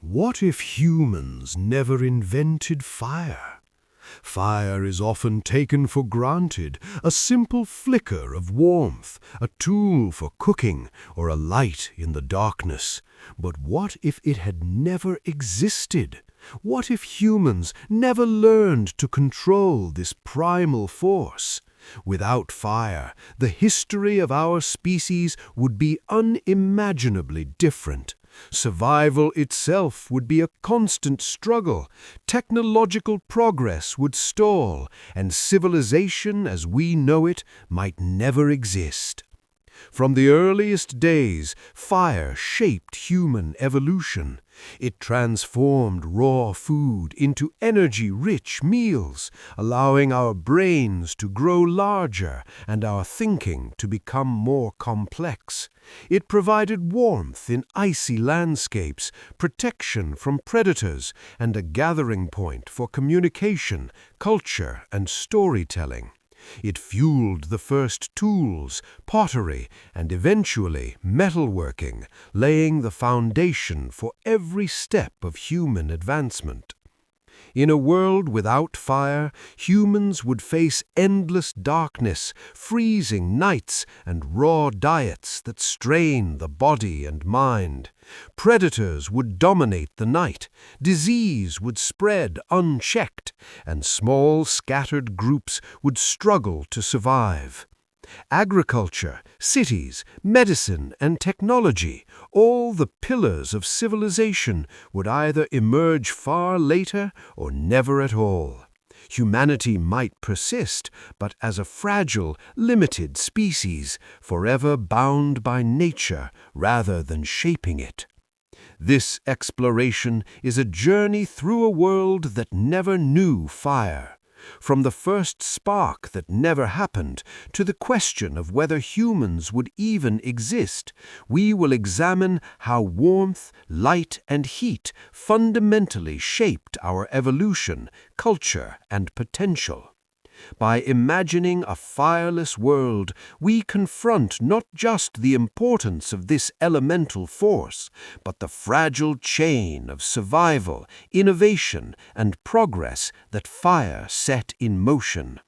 What if humans never invented fire? Fire is often taken for granted, a simple flicker of warmth, a tool for cooking, or a light in the darkness. But what if it had never existed? What if humans never learned to control this primal force? Without fire, the history of our species would be unimaginably different. Survival itself would be a constant struggle, technological progress would stall, and civilization as we know it might never exist. From the earliest days, fire shaped human evolution. It transformed raw food into energy-rich meals, allowing our brains to grow larger and our thinking to become more complex. It provided warmth in icy landscapes, protection from predators, and a gathering point for communication, culture, and storytelling. It fueled the first tools, pottery, and eventually metalworking, laying the foundation for every step of human advancement. In a world without fire, humans would face endless darkness, freezing nights, and raw diets that strain the body and mind. Predators would dominate the night, disease would spread unchecked, and small scattered groups would struggle to survive. Agriculture, cities, medicine, and technology, all the pillars of civilization, would either emerge far later or never at all. Humanity might persist, but as a fragile, limited species, forever bound by nature rather than shaping it. This exploration is a journey through a world that never knew fire. From the first spark that never happened to the question of whether humans would even exist, we will examine how warmth, light, and heat fundamentally shaped our evolution, culture, and potential. By imagining a fireless world, we confront not just the importance of this elemental force, but the fragile chain of survival, innovation, and progress that fire set in motion.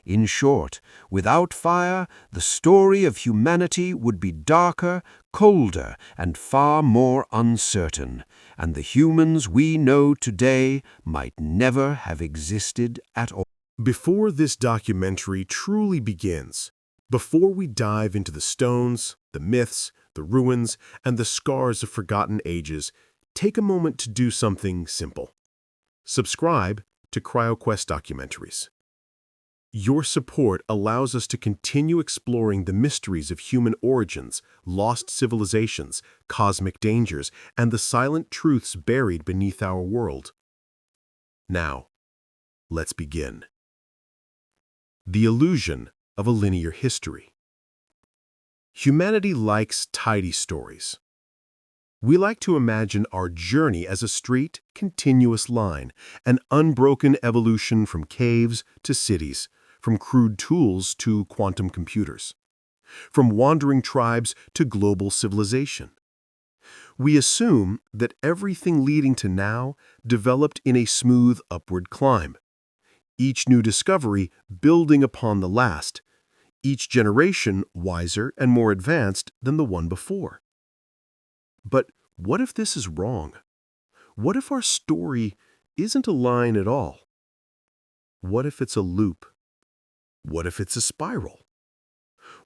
In short, without fire, the story of humanity would be darker, colder, and far more uncertain, and the humans we know today might never have existed at all. Before this documentary truly begins, before we dive into the stones, the myths, the ruins, and the scars of forgotten ages, take a moment to do something simple. Subscribe to CryoQuest Documentaries. Your support allows us to continue exploring the mysteries of human origins, lost civilizations, cosmic dangers, and the silent truths buried beneath our world. Now, let's begin. The illusion of a linear history. Humanity likes tidy stories. We like to imagine our journey as a straight, continuous line, an unbroken evolution from caves to cities, from crude tools to quantum computers, from wandering tribes to global civilization. We assume that everything leading to now developed in a smooth upward climb. Each new discovery building upon the last, each generation wiser and more advanced than the one before. But what if this is wrong? What if our story isn't a line at all? What if it's a loop? What if it's a spiral?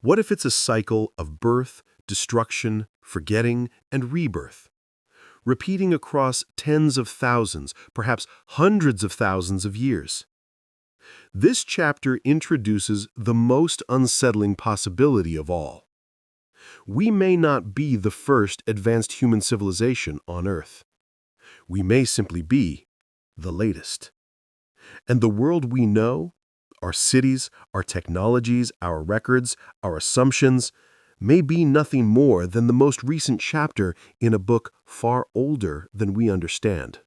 What if it's a cycle of birth, destruction, forgetting, and rebirth, repeating across tens of thousands, perhaps hundreds of thousands of years? This chapter introduces the most unsettling possibility of all. We may not be the first advanced human civilization on Earth. We may simply be the latest. And the world we know, our cities, our technologies, our records, our assumptions, may be nothing more than the most recent chapter in a book far older than we understand.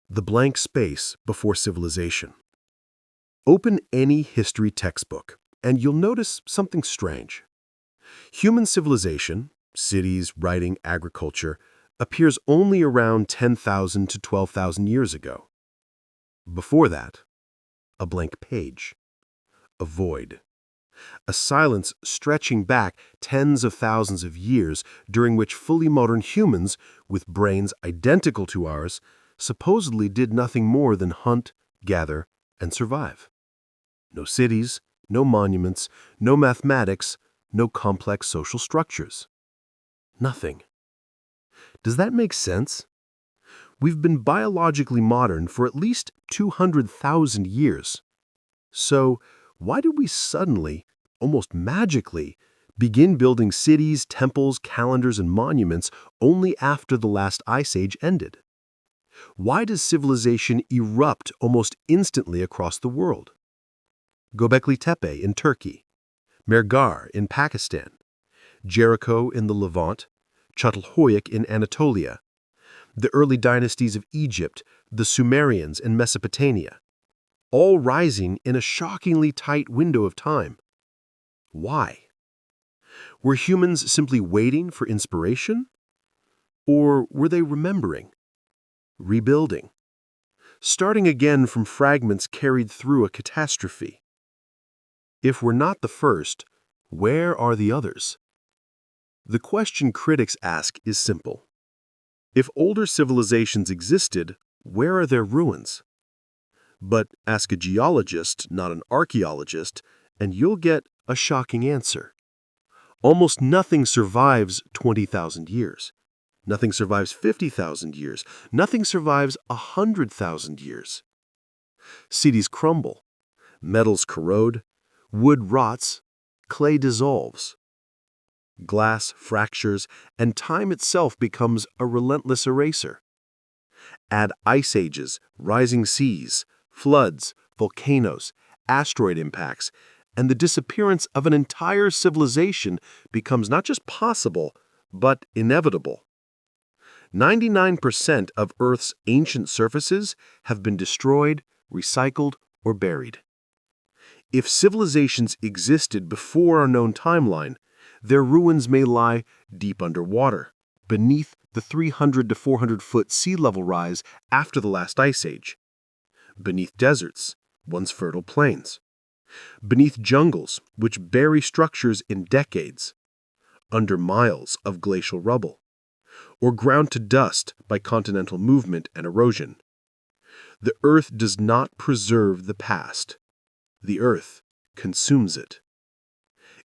The blank space before civilization. Open any history textbook, and you'll notice something strange. Human civilization, cities, writing, agriculture, appears only around 10,000 to 12,000 years ago. Before that, a blank page, a void, a silence stretching back tens of thousands of years during which fully modern humans, with brains identical to ours, supposedly did nothing more than hunt, gather, and survive. No cities, no monuments, no mathematics, no complex social structures. Nothing. Does that make sense? We've been biologically modern for at least 200,000 years. So, why did we suddenly, almost magically, begin building cities, temples, calendars, and monuments only after the last ice age ended? Why does civilization erupt almost instantly across the world? Göbekli Tepe in Turkey, Mehrgar in Pakistan, Jericho in the Levant, Çatalhöyük in Anatolia, the early dynasties of Egypt, the Sumerians in Mesopotamia, all rising in a shockingly tight window of time. Why? Were humans simply waiting for inspiration? Or were they remembering, rebuilding, starting again from fragments carried through a catastrophe? If we're not the first, where are the others? The question critics ask is simple. If older civilizations existed, where are their ruins? But ask a geologist, not an archaeologist, and you'll get a shocking answer. Almost nothing survives 20,000 years. Nothing survives 50,000 years. Nothing survives 100,000 years. Cities crumble. Metals corrode. Wood rots. Clay dissolves. Glass fractures, and time itself becomes a relentless eraser. Add ice ages, rising seas, floods, volcanoes, asteroid impacts, and the disappearance of an entire civilization becomes not just possible, but inevitable. 99% of Earth's ancient surfaces have been destroyed, recycled, or buried. If civilizations existed before our known timeline, their ruins may lie deep underwater, beneath the 300 to 400-foot sea level rise after the last ice age, beneath deserts, once fertile plains, beneath jungles which bury structures in decades, under miles of glacial rubble, or ground to dust by continental movement and erosion. The Earth does not preserve the past. The Earth consumes it.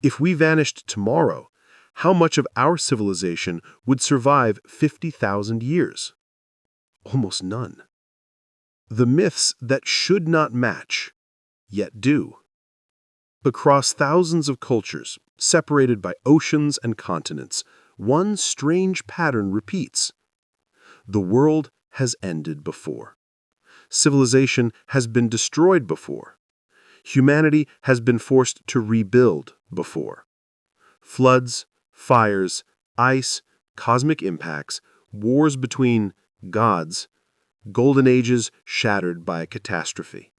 If we vanished tomorrow, how much of our civilization would survive 50,000 years? Almost none. The myths that should not match, yet do. Across thousands of cultures, separated by oceans and continents, one strange pattern repeats. The world has ended before. Civilization has been destroyed before. Humanity has been forced to rebuild before. Floods, fires, ice, cosmic impacts, wars between gods, golden ages shattered by a catastrophe.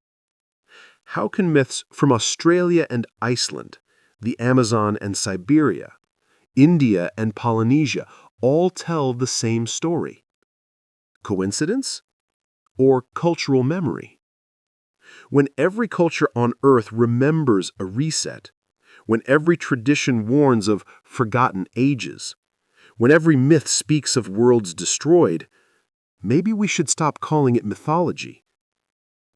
How can myths from Australia and Iceland, the Amazon and Siberia, India and Polynesia all tell the same story? Coincidence? Or cultural memory? When every culture on Earth remembers a reset, when every tradition warns of forgotten ages, when every myth speaks of worlds destroyed, maybe we should stop calling it mythology.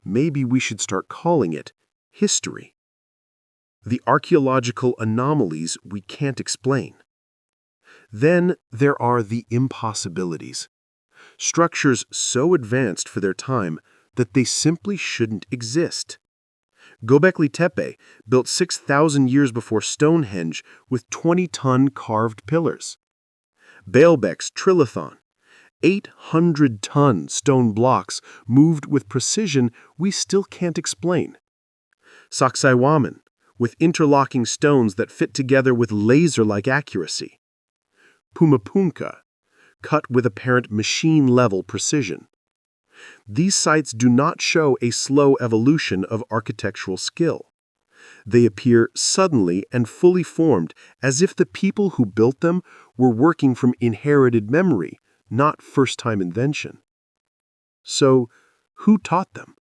Maybe we should start calling it history. The archaeological anomalies we can't explain. Then there are the impossibilities. Structures so advanced for their time that they simply shouldn't exist. Göbekli Tepe, built 6,000 years before Stonehenge with 20-ton carved pillars. Baalbek's Trilithon, 800-ton stone blocks moved with precision we still can't explain. Sacsayhuaman, with interlocking stones that fit together with laser-like accuracy. Pumapunka, cut with apparent machine-level precision. These sites do not show a slow evolution of architectural skill. They appear suddenly and fully formed, as if the people who built them were working from inherited memory, not first-time invention. So, who taught them?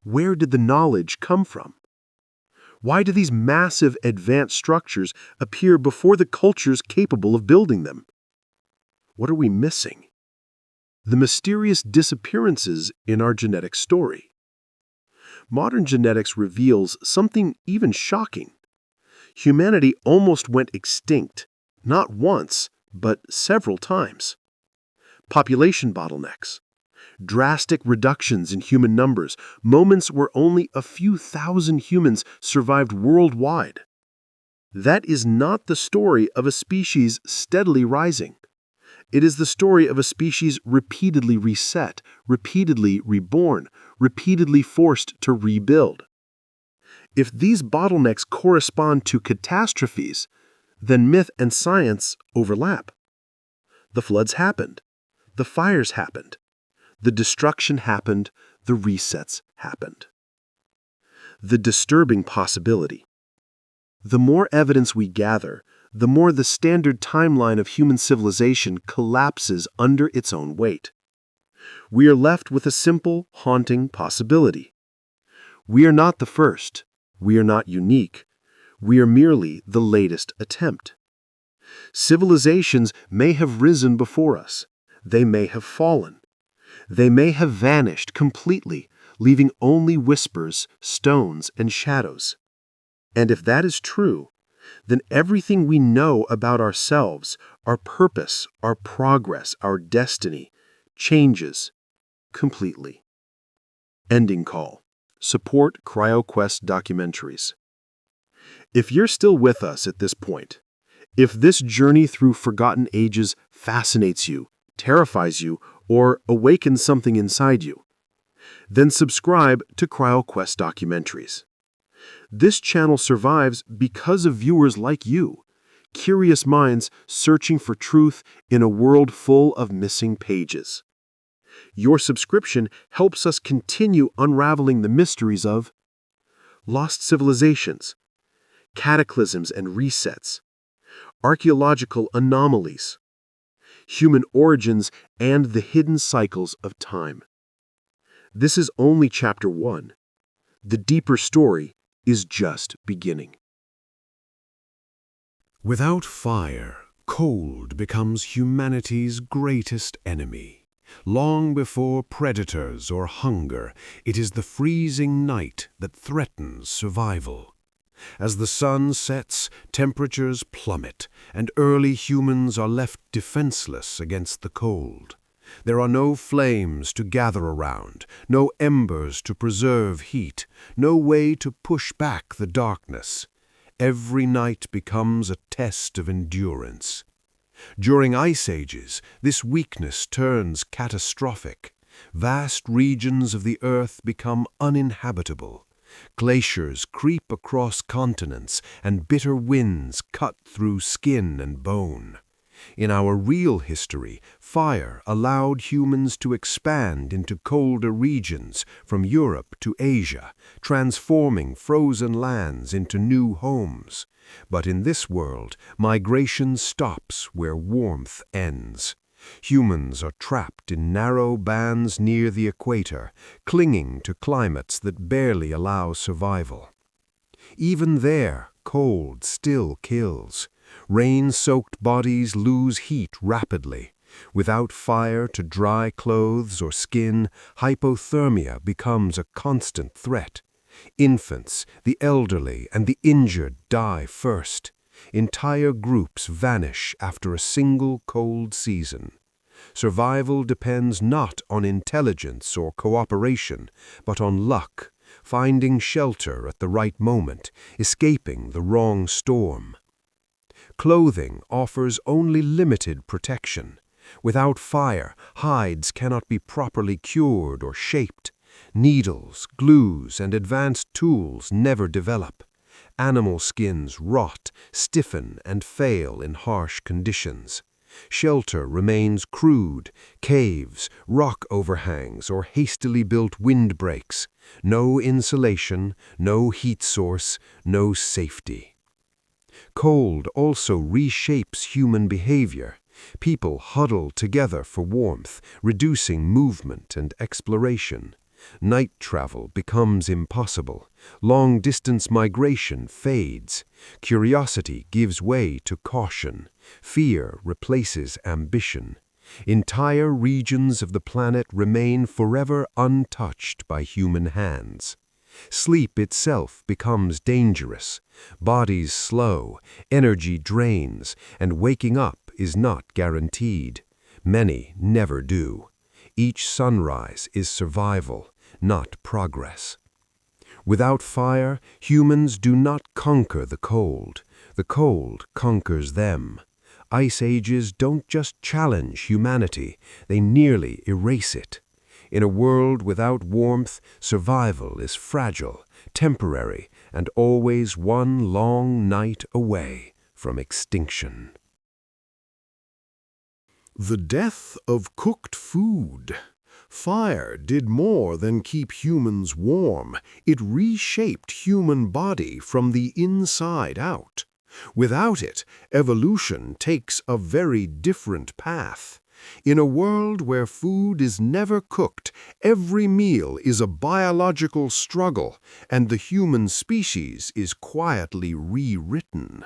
Where did the knowledge come from? Why do these massive advanced structures appear before the cultures capable of building them? What are we missing? The mysterious disappearances in our genetic story. Modern genetics reveals something even shocking. Humanity almost went extinct, not once, but several times. Population bottlenecks, drastic reductions in human numbers, moments where only a few thousand humans survived worldwide. That is not the story of a species steadily rising. It is the story of a species repeatedly reset, repeatedly reborn, repeatedly forced to rebuild. If these bottlenecks correspond to catastrophes, then myth and science overlap. The floods happened. The fires happened. The destruction happened. The resets happened. The disturbing possibility. The more evidence we gather, the more the standard timeline of human civilization collapses under its own weight. We are left with a simple, haunting possibility. We are not the first. We are not unique. We are merely the latest attempt. Civilizations may have risen before us. They may have fallen. They may have vanished completely, leaving only whispers, stones, and shadows. And if that is true, then everything we know about ourselves, our purpose, our progress, our destiny, changes completely. Ending call. Support CryoQuest documentaries. If you're still with us at this point, if this journey through forgotten ages fascinates you, terrifies you, or awakens something inside you, then subscribe to CryoQuest documentaries. This channel survives because of viewers like you, curious minds searching for truth in a world full of missing pages. Your subscription helps us continue unraveling the mysteries of lost civilizations, cataclysms and resets, archaeological anomalies, human origins, and the hidden cycles of time. This is only Chapter 1. The deeper story is just beginning. Without fire, cold becomes humanity's greatest enemy. Long before predators or hunger, it is the freezing night that threatens survival. As the sun sets, temperatures plummet, and early humans are left defenseless against the cold. There are no flames to gather around, no embers to preserve heat, no way to push back the darkness. Every night becomes a test of endurance. During ice ages, this weakness turns catastrophic. Vast regions of the earth become uninhabitable. Glaciers creep across continents, and bitter winds cut through skin and bone. In our real history, fire allowed humans to expand into colder regions from Europe to Asia, transforming frozen lands into new homes. But in this world, migration stops where warmth ends. Humans are trapped in narrow bands near the equator, clinging to climates that barely allow survival. Even there, cold still kills. Rain-soaked bodies lose heat rapidly. Without fire to dry clothes or skin, hypothermia becomes a constant threat. Infants, the elderly, and the injured die first. Entire groups vanish after a single cold season. Survival depends not on intelligence or cooperation, but on luck, finding shelter at the right moment, escaping the wrong storm. Clothing offers only limited protection. Without fire, hides cannot be properly cured or shaped. Needles, glues, and advanced tools never develop. Animal skins rot, stiffen, and fail in harsh conditions. Shelter remains crude: caves, rock overhangs, or hastily built windbreaks. No insulation, no heat source, no safety. Cold also reshapes human behavior. People huddle together for warmth, reducing movement and exploration. Night travel becomes impossible. Long-distance migration fades. Curiosity gives way to caution. Fear replaces ambition. Entire regions of the planet remain forever untouched by human hands. Sleep itself becomes dangerous. Bodies slow, energy drains, and waking up is not guaranteed. Many never do. Each sunrise is survival, not progress. Without fire, humans do not conquer the cold. The cold conquers them. Ice ages don't just challenge humanity, they nearly erase it. In a world without warmth, survival is fragile, temporary, and always one long night away from extinction. The death of cooked food. Fire did more than keep humans warm. It reshaped human body from the inside out. Without it, evolution takes a very different path. In a world where food is never cooked, every meal is a biological struggle, and the human species is quietly rewritten.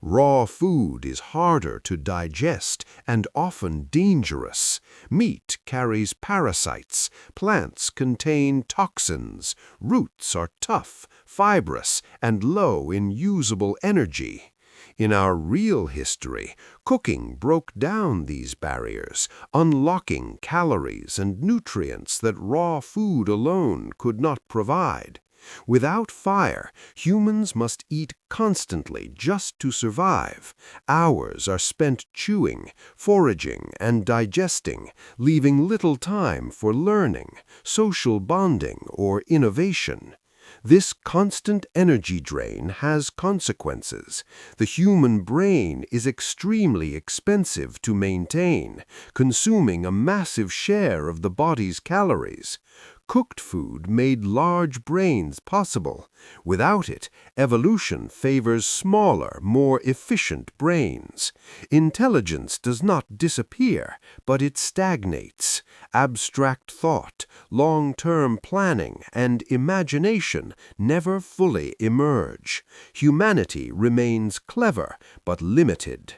Raw food is harder to digest and often dangerous. Meat carries parasites, plants contain toxins, roots are tough, fibrous, and low in usable energy. In our real history, cooking broke down these barriers, unlocking calories and nutrients that raw food alone could not provide. Without fire, humans must eat constantly just to survive. Hours are spent chewing, foraging, and digesting, leaving little time for learning, social bonding, or innovation. This constant energy drain has consequences. The human brain is extremely expensive to maintain, consuming a massive share of the body's calories. Cooked food made large brains possible. Without it, evolution favors smaller, more efficient brains. Intelligence does not disappear, but it stagnates. Abstract thought, long-term planning, and imagination never fully emerge. Humanity remains clever, but limited.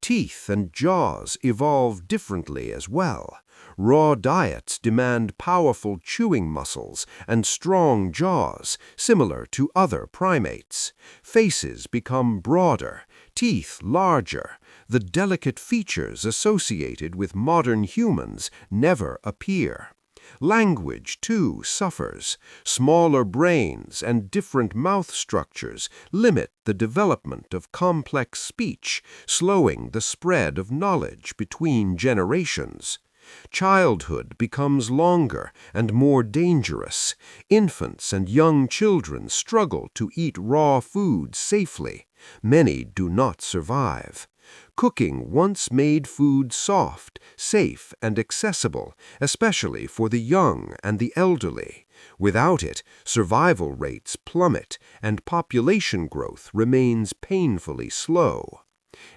Teeth and jaws evolve differently as well. Raw diets demand powerful chewing muscles and strong jaws, similar to other primates. Faces become broader, teeth larger. The delicate features associated with modern humans never appear. Language, too, suffers. Smaller brains and different mouth structures limit the development of complex speech, slowing the spread of knowledge between generations. Childhood becomes longer and more dangerous. Infants and young children struggle to eat raw food safely. Many do not survive. Cooking once made food soft, safe, and accessible, especially for the young and the elderly. Without it, survival rates plummet and population growth remains painfully slow.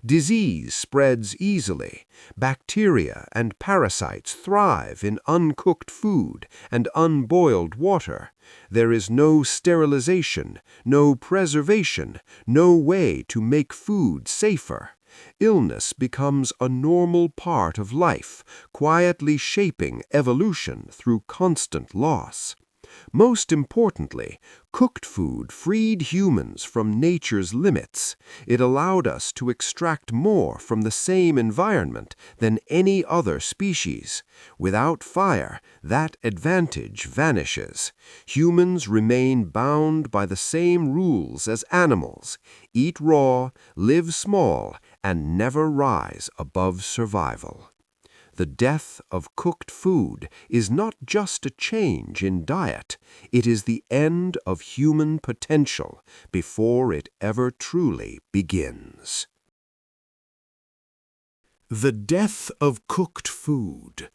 Disease spreads easily. Bacteria and parasites thrive in uncooked food and unboiled water. There is no sterilization, no preservation, no way to make food safer. Illness becomes a normal part of life, quietly shaping evolution through constant loss. Most importantly, cooked food freed humans from nature's limits. It allowed us to extract more from the same environment than any other species. Without fire, that advantage vanishes. Humans remain bound by the same rules as animals: eat raw, live small, and never rise above survival. The death of cooked food is not just a change in diet, it is the end of human potential before it ever truly begins. The death of cooked food.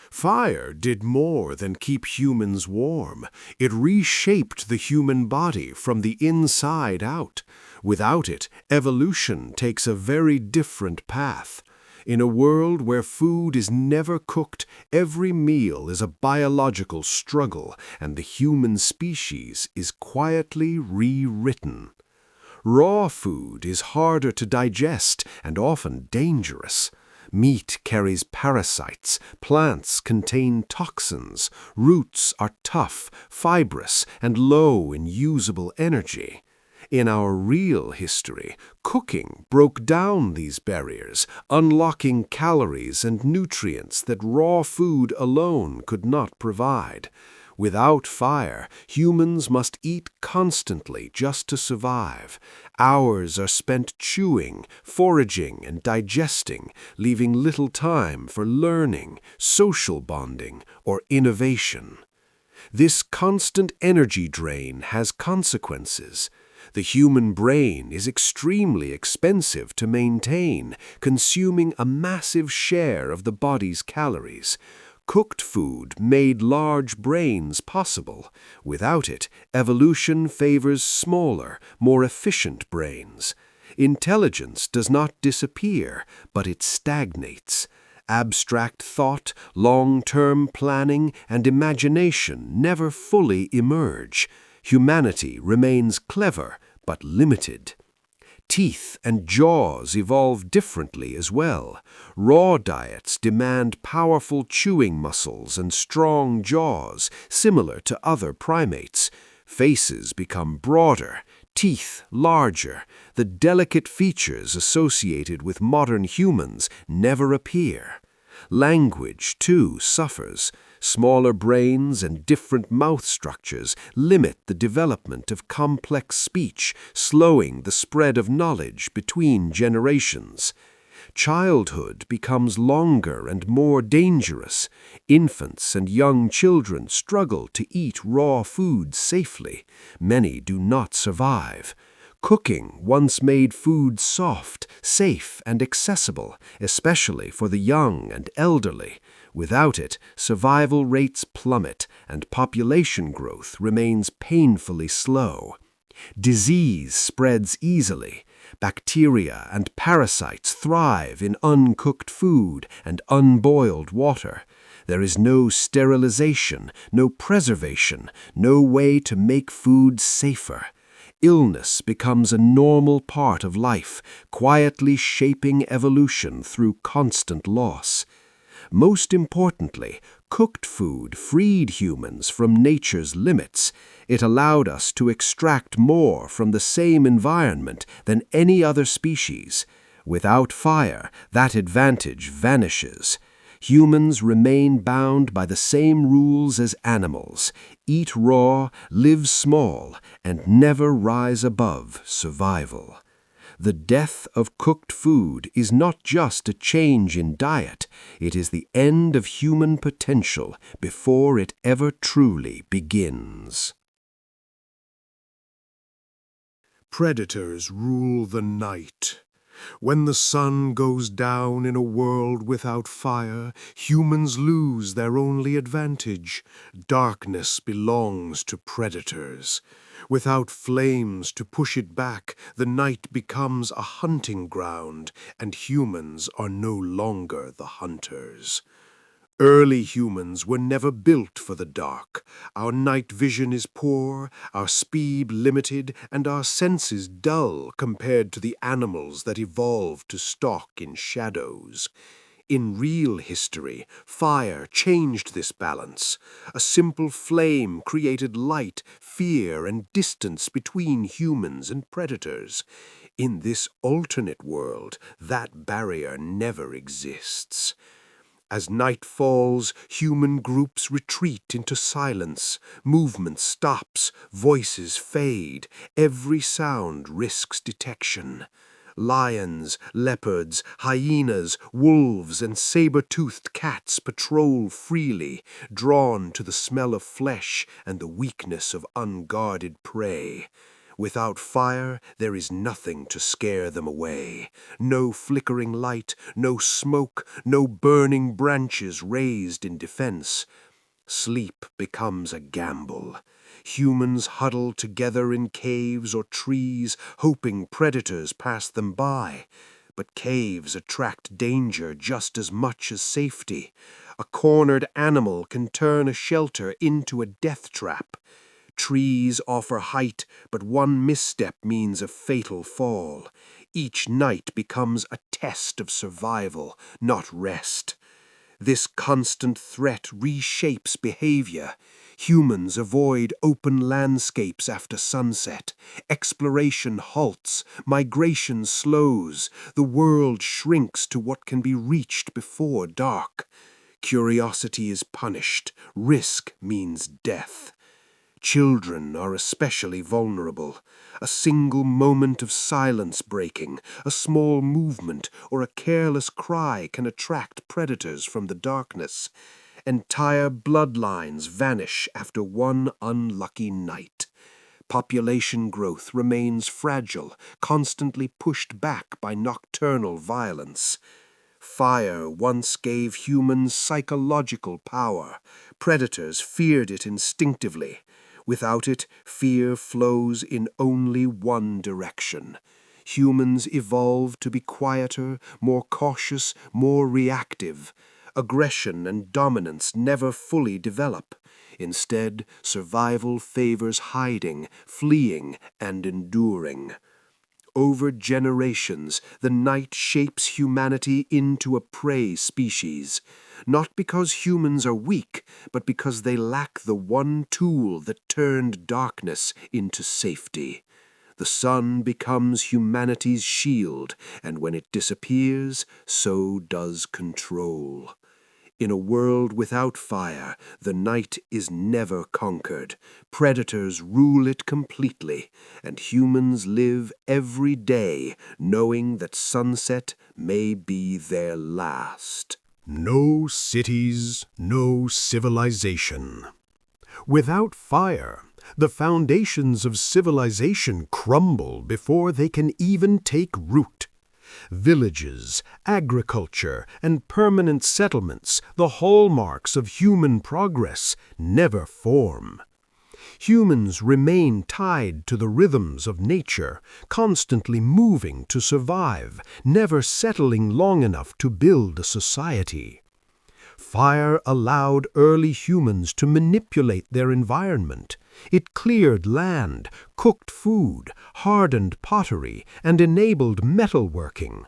Fire did more than keep humans warm. It reshaped the human body from the inside out. Without it, evolution takes a very different path. In a world where food is never cooked, every meal is a biological struggle, and the human species is quietly rewritten. Raw food is harder to digest and often dangerous. Meat carries parasites, plants contain toxins, roots are tough, fibrous, and low in usable energy. In our real history, cooking broke down these barriers, unlocking calories and nutrients that raw food alone could not provide. Without fire, humans must eat constantly just to survive. Hours are spent chewing, foraging, and digesting, leaving little time for learning, social bonding, or innovation. This constant energy drain has consequences. The human brain is extremely expensive to maintain, consuming a massive share of the body's calories. Cooked food made large brains possible. Without it, evolution favors smaller, more efficient brains. Intelligence does not disappear, but it stagnates. Abstract thought, long-term planning, and imagination never fully emerge. Humanity remains clever, but limited. Teeth and jaws evolve differently as well. Raw diets demand powerful chewing muscles and strong jaws, similar to other primates. Faces become broader, teeth larger. The delicate features associated with modern humans never appear. Language, too, suffers. Smaller brains and different mouth structures limit the development of complex speech, slowing the spread of knowledge between generations. Childhood becomes longer and more dangerous. Infants and young children struggle to eat raw food safely. Many do not survive. Cooking once made food soft, safe, and accessible, especially for the young and elderly. Without it, survival rates plummet and population growth remains painfully slow. Disease spreads easily. Bacteria and parasites thrive in uncooked food and unboiled water. There is no sterilization, no preservation, no way to make food safer. Illness becomes a normal part of life, quietly shaping evolution through constant loss. Most importantly, cooked food freed humans from nature's limits. It allowed us to extract more from the same environment than any other species. Without fire, that advantage vanishes. Humans remain bound by the same rules as animals: eat raw, live small, and never rise above survival. The death of cooked food is not just a change in diet, it is the end of human potential before it ever truly begins. Predators rule the night. When the sun goes down in a world without fire, humans lose their only advantage. Darkness belongs to predators. Without flames to push it back, the night becomes a hunting ground, and humans are no longer the hunters. Early humans were never built for the dark. Our night vision is poor, our speed limited, and our senses dull compared to the animals that evolved to stalk in shadows. In real history, fire changed this balance. A simple flame created light, fear, and distance between humans and predators. In this alternate world, that barrier never exists. As night falls, human groups retreat into silence. Movement stops, voices fade, every sound risks detection. Lions, leopards, hyenas, wolves, and saber-toothed cats patrol freely, drawn to the smell of flesh and the weakness of unguarded prey. Without fire, there is nothing to scare them away. No flickering light, no smoke, no burning branches raised in defense. Sleep becomes a gamble. Humans huddle together in caves or trees, hoping predators pass them by. But caves attract danger just as much as safety. A cornered animal can turn a shelter into a death trap. Trees offer height, but one misstep means a fatal fall. Each night becomes a test of survival, not rest. This constant threat reshapes behavior. Humans avoid open landscapes after sunset. Exploration halts, migration slows. The world shrinks to what can be reached before dark. Curiosity is punished. Risk means death. Children are especially vulnerable. A single moment of silence breaking, a small movement, or a careless cry can attract predators from the darkness. Entire bloodlines vanish after one unlucky night. Population growth remains fragile, constantly pushed back by nocturnal violence. Fire once gave humans psychological power. Predators feared it instinctively. Without it, fear flows in only one direction. Humans evolved to be quieter, more cautious, more reactive. Aggression and dominance never fully develop. Instead, survival favors hiding, fleeing, and enduring. Over generations, the night shapes humanity into a prey species, not because humans are weak, but because they lack the one tool that turned darkness into safety. The sun becomes humanity's shield, and when it disappears, so does control. In a world without fire, the night is never conquered. Predators rule it completely, and humans live every day knowing that sunset may be their last. No cities, no civilization. Without fire, the foundations of civilization crumble before they can even take root. Villages, agriculture, and permanent settlements, the hallmarks of human progress, never form. Humans remain tied to the rhythms of nature, constantly moving to survive, never settling long enough to build a society. Fire allowed early humans to manipulate their environment. It cleared land, cooked food, hardened pottery, and enabled metalworking.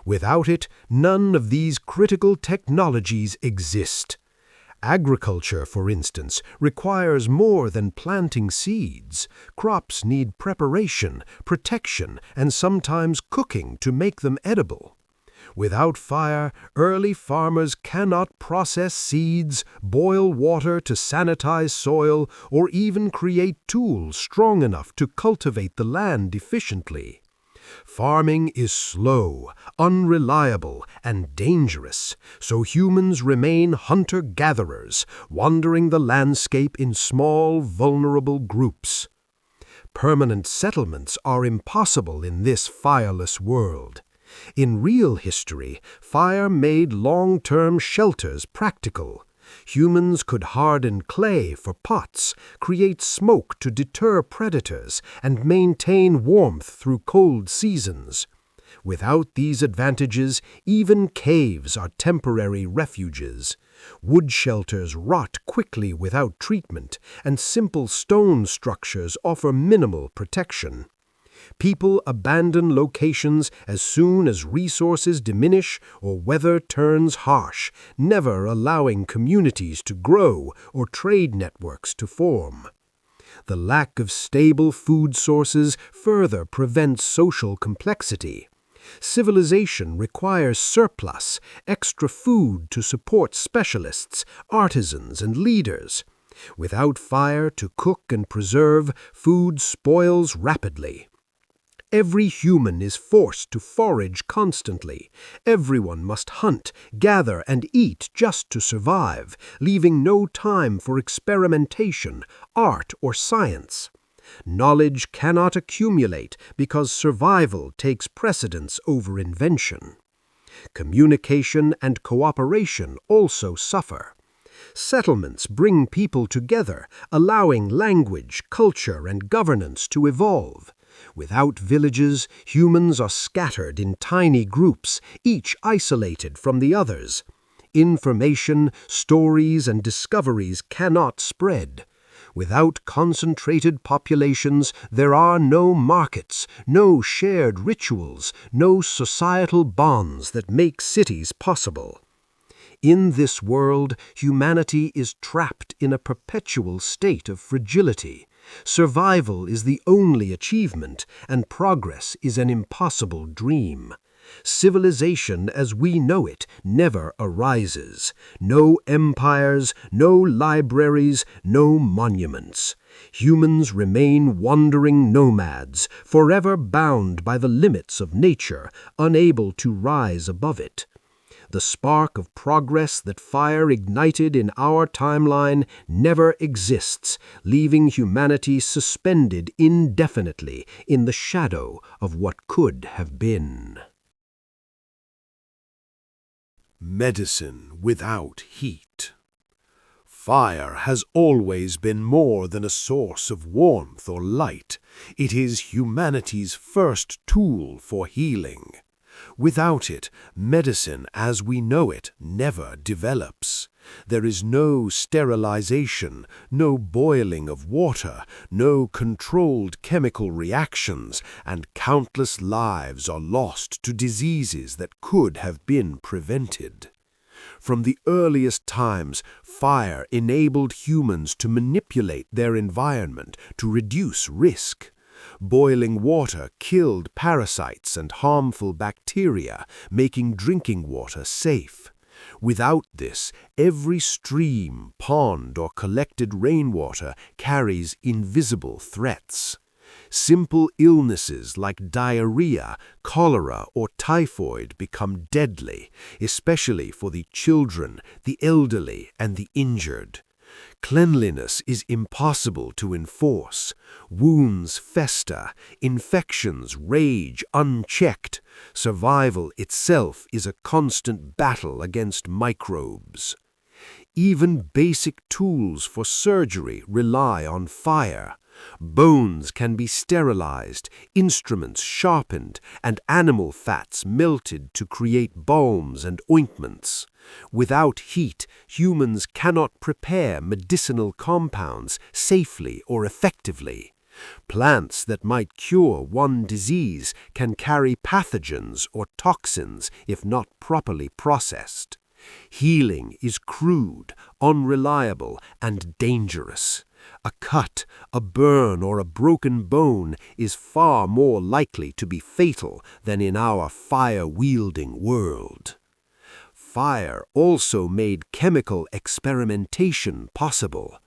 Without it, none of these critical technologies exist. Agriculture, for instance, requires more than planting seeds. Crops need preparation, protection, and sometimes cooking to make them edible. Without fire, early farmers cannot process seeds, boil water to sanitize soil, or even create tools strong enough to cultivate the land efficiently. Farming is slow, unreliable, and dangerous, so humans remain hunter-gatherers, wandering the landscape in small, vulnerable groups. Permanent settlements are impossible in this fireless world. In real history, fire made long-term shelters practical. Humans could harden clay for pots, create smoke to deter predators, and maintain warmth through cold seasons. Without these advantages, even caves are temporary refuges. Wood shelters rot quickly without treatment, and simple stone structures offer minimal protection. People abandon locations as soon as resources diminish or weather turns harsh, never allowing communities to grow or trade networks to form. The lack of stable food sources further prevents social complexity. Civilization requires surplus, extra food to support specialists, artisans, and leaders. Without fire to cook and preserve, food spoils rapidly. Every human is forced to forage constantly. Everyone must hunt, gather, and eat just to survive, leaving no time for experimentation, art, or science. Knowledge cannot accumulate because survival takes precedence over invention. Communication and cooperation also suffer. Settlements bring people together, allowing language, culture, and governance to evolve. Without villages, humans are scattered in tiny groups, each isolated from the others. Information, stories, and discoveries cannot spread. Without concentrated populations, there are no markets, no shared rituals, no societal bonds that make cities possible. In this world, humanity is trapped in a perpetual state of fragility. Survival is the only achievement, and progress is an impossible dream. Civilization as we know it never arises. No empires, no libraries, no monuments. Humans remain wandering nomads, forever bound by the limits of nature, unable to rise above it. The spark of progress that fire ignited in our timeline never exists, leaving humanity suspended indefinitely in the shadow of what could have been. Medicine without heat. Fire has always been more than a source of warmth or light. It is humanity's first tool for healing. Without it, medicine as we know it never develops. There is no sterilization, no boiling of water, no controlled chemical reactions, and countless lives are lost to diseases that could have been prevented. From the earliest times, fire enabled humans to manipulate their environment to reduce risk. Boiling water killed parasites and harmful bacteria, making drinking water safe. Without this, every stream, pond, or collected rainwater carries invisible threats. Simple illnesses like diarrhea, cholera, or typhoid become deadly, especially for the children, the elderly, and the injured. Cleanliness is impossible to enforce. Wounds fester, infections rage unchecked. Survival itself is a constant battle against microbes. Even basic tools for surgery rely on fire. Bones can be sterilized, instruments sharpened, and animal fats melted to create balms and ointments. Without heat, humans cannot prepare medicinal compounds safely or effectively. Plants that might cure one disease can carry pathogens or toxins if not properly processed. Healing is crude, unreliable, and dangerous. A cut, a burn, or a broken bone is far more likely to be fatal than in our fire-wielding world. Fire also made chemical experimentation possible.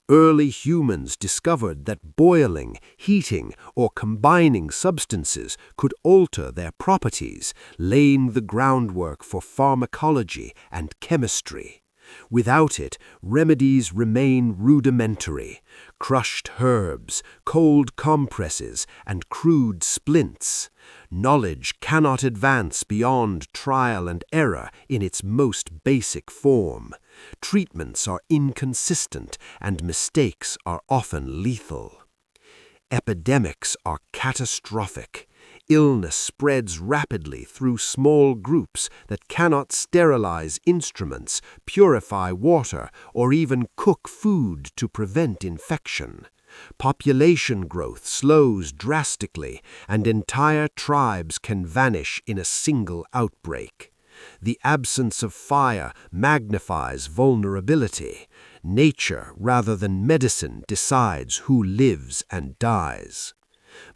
Early humans discovered that boiling, heating, or combining substances could alter their properties, laying the groundwork for pharmacology and chemistry. Without it, remedies remain rudimentary. Crushed herbs, cold compresses, and crude splints. Knowledge cannot advance beyond trial and error in its most basic form. Treatments are inconsistent, and mistakes are often lethal. Epidemics are catastrophic. Illness spreads rapidly through small groups that cannot sterilize instruments, purify water, or even cook food to prevent infection. Population growth slows drastically, and entire tribes can vanish in a single outbreak. The absence of fire magnifies vulnerability. Nature, rather than medicine, decides who lives and dies.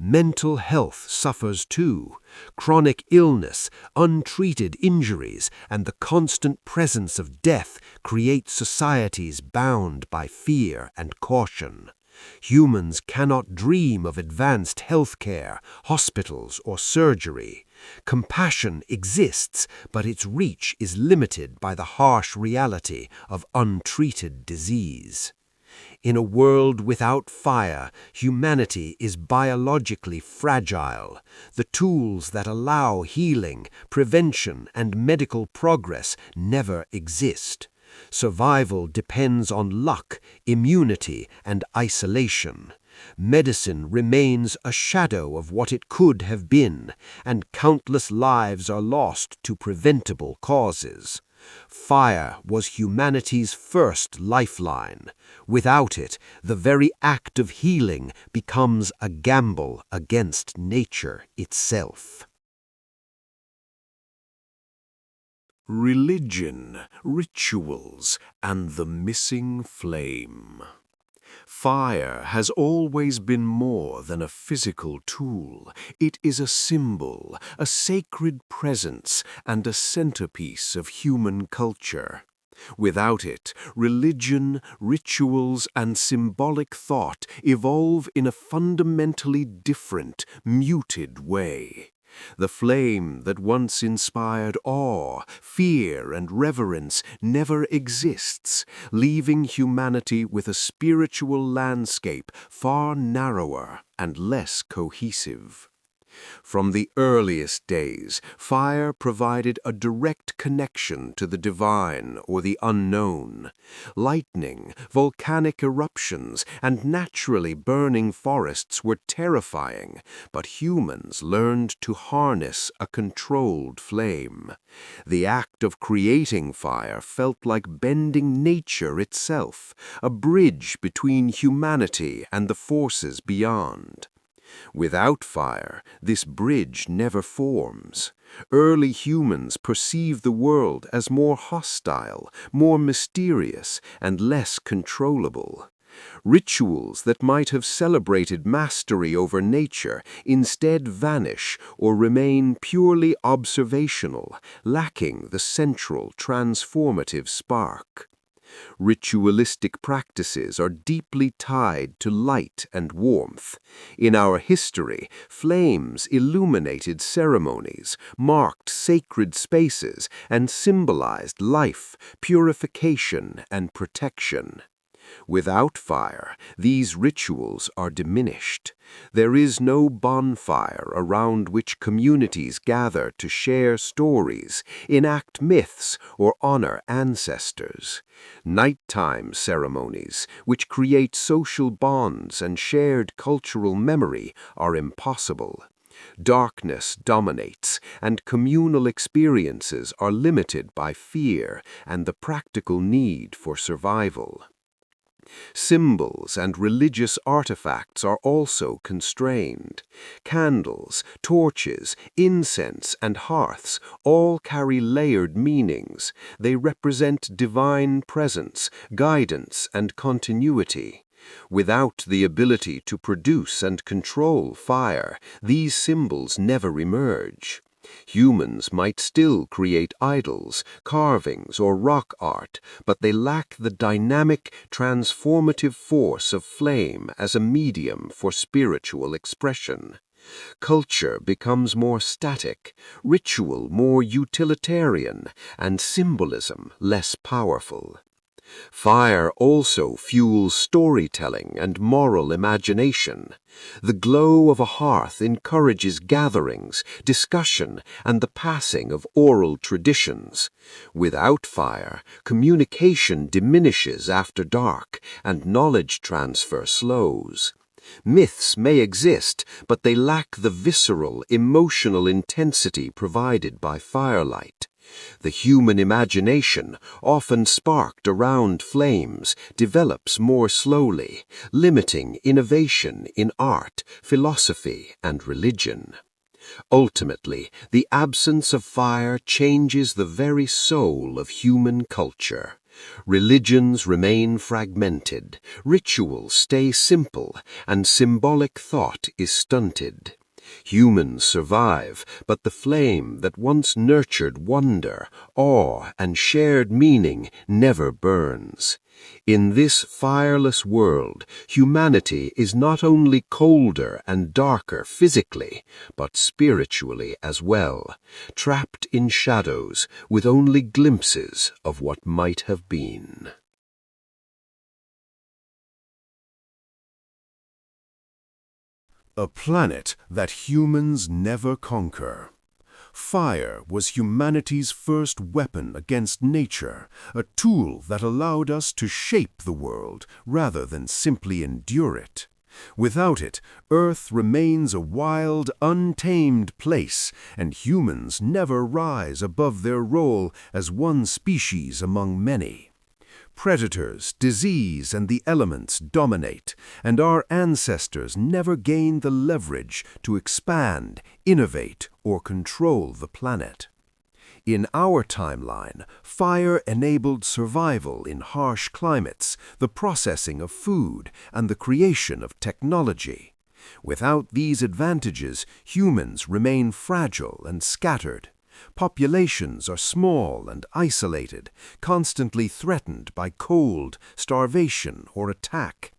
Mental health suffers too. Chronic illness, untreated injuries, and the constant presence of death create societies bound by fear and caution. Humans cannot dream of advanced healthcare, hospitals, or surgery. Compassion exists, but its reach is limited by the harsh reality of untreated disease. In a world without fire, humanity is biologically fragile. The tools that allow healing, prevention, and medical progress never exist. Survival depends on luck, immunity, and isolation. Medicine remains a shadow of what it could have been, and countless lives are lost to preventable causes. Fire was humanity's first lifeline. Without it, the very act of healing becomes a gamble against nature itself. Religion, rituals, and the missing flame. Fire has always been more than a physical tool. It is a symbol, a sacred presence, and a centerpiece of human culture. Without it, religion, rituals, and symbolic thought evolve in a fundamentally different, muted way. The flame that once inspired awe, fear, and reverence never exists, leaving humanity with a spiritual landscape far narrower and less cohesive. From the earliest days, fire provided a direct connection to the divine or the unknown. Lightning, volcanic eruptions, and naturally burning forests were terrifying, but humans learned to harness a controlled flame. The act of creating fire felt like bending nature itself, a bridge between humanity and the forces beyond. Without fire, this bridge never forms. Early humans perceive the world as more hostile, more mysterious, and less controllable. Rituals that might have celebrated mastery over nature instead vanish or remain purely observational, lacking the central transformative spark. Ritualistic practices are deeply tied to light and warmth. In our history, flames illuminated ceremonies, marked sacred spaces, and symbolized life, purification, and protection. Without fire, these rituals are diminished. There is no bonfire around which communities gather to share stories, enact myths, or honor ancestors. Nighttime ceremonies, which create social bonds and shared cultural memory, are impossible. Darkness dominates, and communal experiences are limited by fear and the practical need for survival. Symbols and religious artifacts are also constrained. Candles, torches, incense, and hearths all carry layered meanings. They represent divine presence, guidance, and continuity. Without the ability to produce and control fire, these symbols never emerge. Humans might still create idols, carvings, or rock art, but they lack the dynamic, transformative force of flame as a medium for spiritual expression. Culture becomes more static, ritual more utilitarian, and symbolism less powerful. Fire also fuels storytelling and moral imagination. The glow of a hearth encourages gatherings, discussion, and the passing of oral traditions. Without fire, communication diminishes after dark, and knowledge transfer slows. Myths may exist, but they lack the visceral, emotional intensity provided by firelight. The human imagination, often sparked around flames, develops more slowly, limiting innovation in art, philosophy, and religion. Ultimately, the absence of fire changes the very soul of human culture. Religions remain fragmented, rituals stay simple, and symbolic thought is stunted. Humans survive, but the flame that once nurtured wonder, awe, and shared meaning never burns. In this fireless world, humanity is not only colder and darker physically, but spiritually as well, trapped in shadows with only glimpses of what might have been. A planet that humans never conquer. Fire was humanity's first weapon against nature, a tool that allowed us to shape the world rather than simply endure it. Without it, Earth remains a wild, untamed place, and humans never rise above their role as one species among many. Predators, disease, and the elements dominate, and our ancestors never gained the leverage to expand, innovate, or control the planet. In our timeline, fire enabled survival in harsh climates, the processing of food, and the creation of technology. Without these advantages, humans remain fragile and scattered. Populations are small and isolated, constantly threatened by cold, starvation, or attack.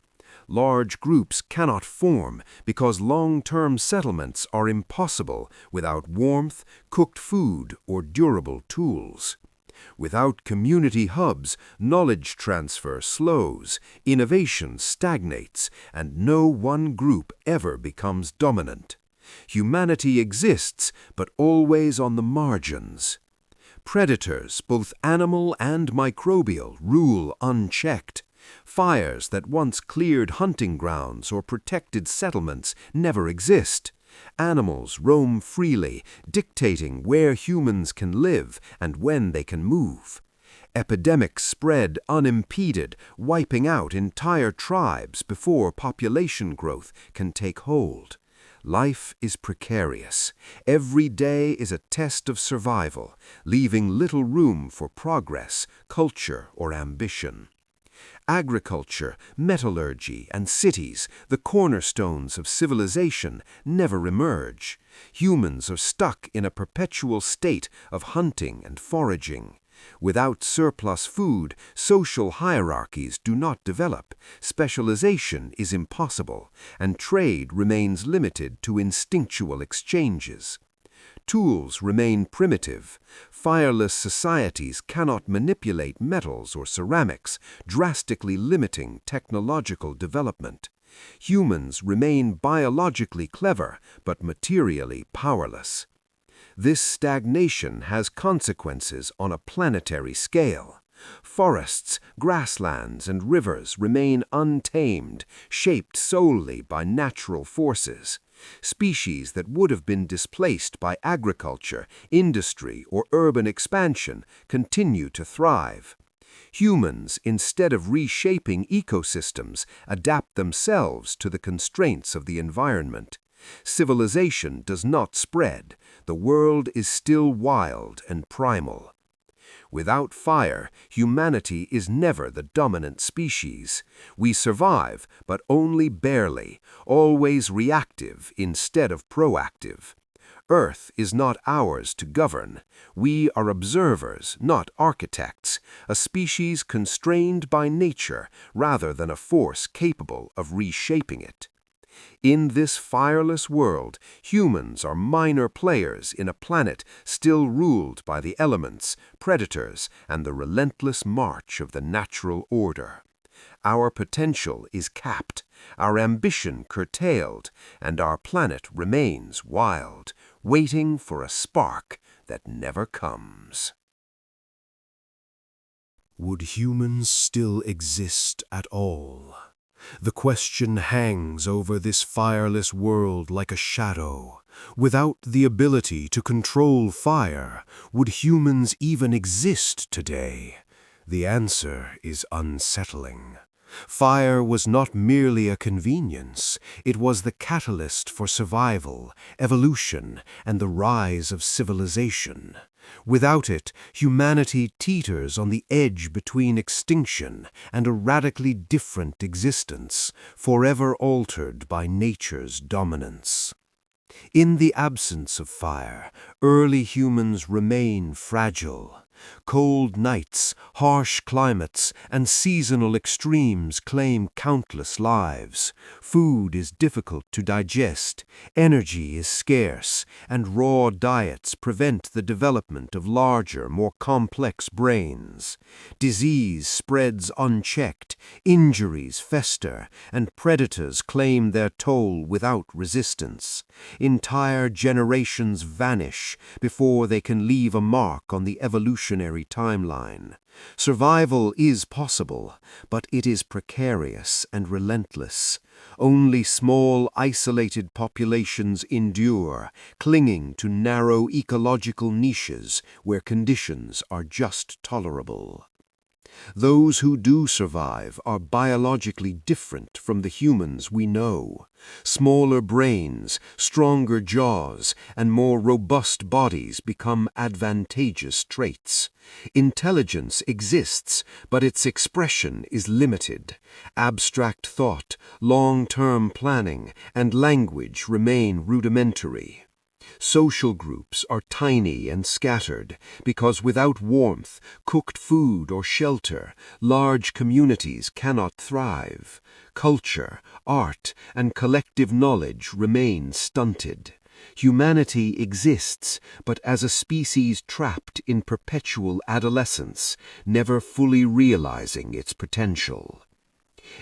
Large groups cannot form because long-term settlements are impossible without warmth, cooked food, or durable tools. Without community hubs, knowledge transfer slows, innovation stagnates, and no one group ever becomes dominant. Humanity exists, but always on the margins. Predators, both animal and microbial, rule unchecked. Fires that once cleared hunting grounds or protected settlements never exist. Animals roam freely, dictating where humans can live and when they can move. Epidemics spread unimpeded, wiping out entire tribes before population growth can take hold. Life is precarious. Every day is a test of survival, leaving little room for progress, culture, or ambition. Agriculture, metallurgy, and cities, the cornerstones of civilization, never emerge. Humans are stuck in a perpetual state of hunting and foraging. Without surplus food, social hierarchies do not develop, specialization is impossible, and trade remains limited to instinctual exchanges. Tools remain primitive. Fireless societies cannot manipulate metals or ceramics, drastically limiting technological development. Humans remain biologically clever, but materially powerless. This stagnation has consequences on a planetary scale. Forests, grasslands, and rivers remain untamed, shaped solely by natural forces. Species that would have been displaced by agriculture, industry, or urban expansion continue to thrive. Humans, instead of reshaping ecosystems, adapt themselves to the constraints of the environment. Civilization does not spread. The world is still wild and primal. Without fire, humanity is never the dominant species. We survive, but only barely, always reactive instead of proactive. Earth is not ours to govern. We are observers, not architects, a species constrained by nature rather than a force capable of reshaping it. In this fireless world, humans are minor players in a planet still ruled by the elements, predators, and the relentless march of the natural order. Our potential is capped, our ambition curtailed, and our planet remains wild, waiting for a spark that never comes. Would humans still exist at all? The question hangs over this fireless world like a shadow. Without the ability to control fire, would humans even exist today? The answer is unsettling. Fire was not merely a convenience, it was the catalyst for survival, evolution, and the rise of civilization. Without it, humanity teeters on the edge between extinction and a radically different existence, forever altered by nature's dominance. In the absence of fire, early humans remain fragile. Cold nights, harsh climates, and seasonal extremes claim countless lives. Food is difficult to digest, energy is scarce, and raw diets prevent the development of larger, more complex brains. Disease spreads unchecked, injuries fester, and predators claim their toll without resistance. Entire generations vanish before they can leave a mark on the evolution evolutionary timeline. Survival is possible, but it is precarious and relentless. Only small, isolated populations endure, clinging to narrow ecological niches where conditions are just tolerable. Those who do survive are biologically different from the humans we know. Smaller brains, stronger jaws, and more robust bodies become advantageous traits. Intelligence exists, but its expression is limited. Abstract thought, long-term planning, and language remain rudimentary. Social groups are tiny and scattered because without warmth, cooked food, or shelter, large communities cannot thrive. Culture, art, and collective knowledge remain stunted. Humanity exists, but as a species trapped in perpetual adolescence, never fully realizing its potential.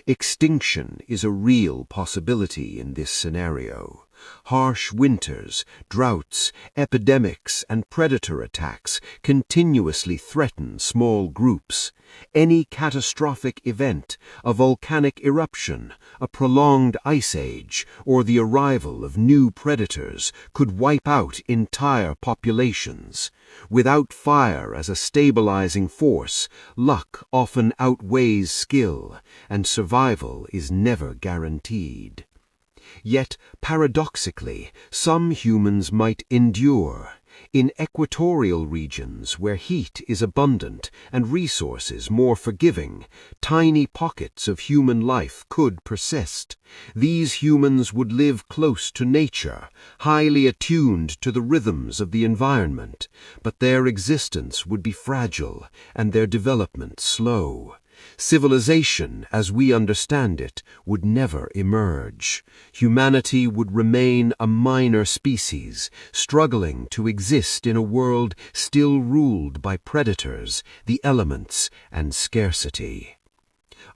Extinction is a real possibility in this scenario. Harsh winters, droughts, epidemics, and predator attacks continuously threaten small groups. Any catastrophic event, a volcanic eruption, a prolonged ice age, or the arrival of new predators could wipe out entire populations. Without fire as a stabilizing force, luck often outweighs skill, and survival is never guaranteed. Yet, paradoxically, some humans might endure. In equatorial regions where heat is abundant and resources more forgiving, tiny pockets of human life could persist. These humans would live close to nature, highly attuned to the rhythms of the environment, but their existence would be fragile and their development slow. Civilization, as we understand it, would never emerge. Humanity would remain a minor species, struggling to exist in a world still ruled by predators, the elements, and scarcity.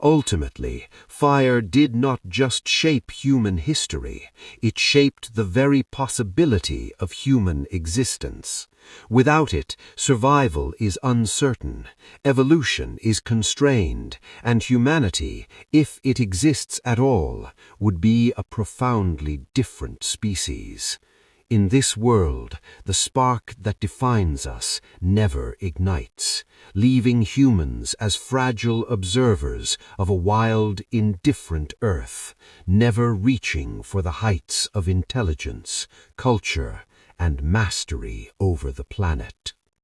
Ultimately, fire did not just shape human history, it shaped the very possibility of human existence. Without it, survival is uncertain, evolution is constrained, and humanity, if it exists at all, would be a profoundly different species. In this world, the spark that defines us never ignites, leaving humans as fragile observers of a wild, indifferent Earth, never reaching for the heights of intelligence, culture, and mastery over the planet.